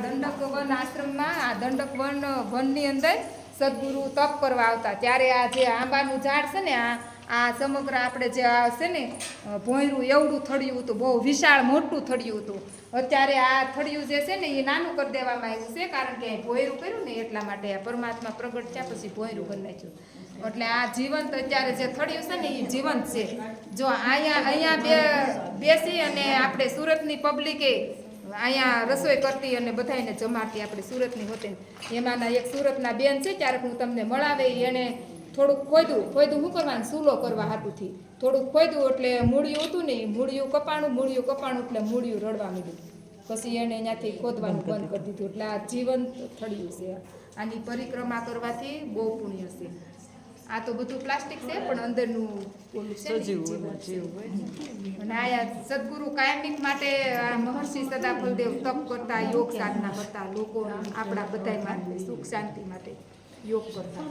દંડક વન આશ્રમમાં આ દંડક વનની અંદર સદગુરુ તપ કરવા આવતા ત્યારે આ જે આંબાનું ઝાડ છે ને આ સમગ્ર આપણે જે આ છે ને ભોંયરું એવડું થળિયું હતું, બહુ વિશાળ મોટું થળિયું હતું. અત્યારે આ થળિયું જે છે ને એ નાનું કરી દેવામાં આવ્યું છે, કારણ કે ભોંયરું કર્યું ને એટલા માટે આ પરમાત્મા પ્રગટ થયા પછી ભોંયરું કરી નાખ્યું. એટલે આ જીવંત અત્યારે જે થળિયું છે ને એ જીવંત છે. જો અહીંયા બેસી અને આપણે સુરતની પબ્લિકે અહીંયા રસોઈ કરતી અને બધાને જમાડતી આપણે સુરતની હોતી. એમાંના એક સુરતના બેન છે, ક્યારેક હું તમને મળાવે, એને થોડુંક ખોયદું શું કરવાનું, સૂલો કરવા હાટુથી થોડુંક ખોયદું એટલે મૂળિયું હતું ને મૂળિયું કપાણું એટલે મૂળિયું રડવા માંડ્યું. પછી એને અહીંયાથી ખોદવાનું બંધ કરી દીધું. એટલે આ જીવંત થળિયું છે. આની પરિક્રમા કરવાથી બહુ પુણ્ય છે. આ તો બધું પ્લાસ્ટિક છે પણ અંદરનું ઓલું છે અને આયા સદગુરુ કાયમિક માટે આ મહર્ષિ સદાફલદેવ તપ કરતા, યોગ સાધના કરતા, લોકો આપણા બધા માટે સુખ શાંતિ માટે યોગ કરતા.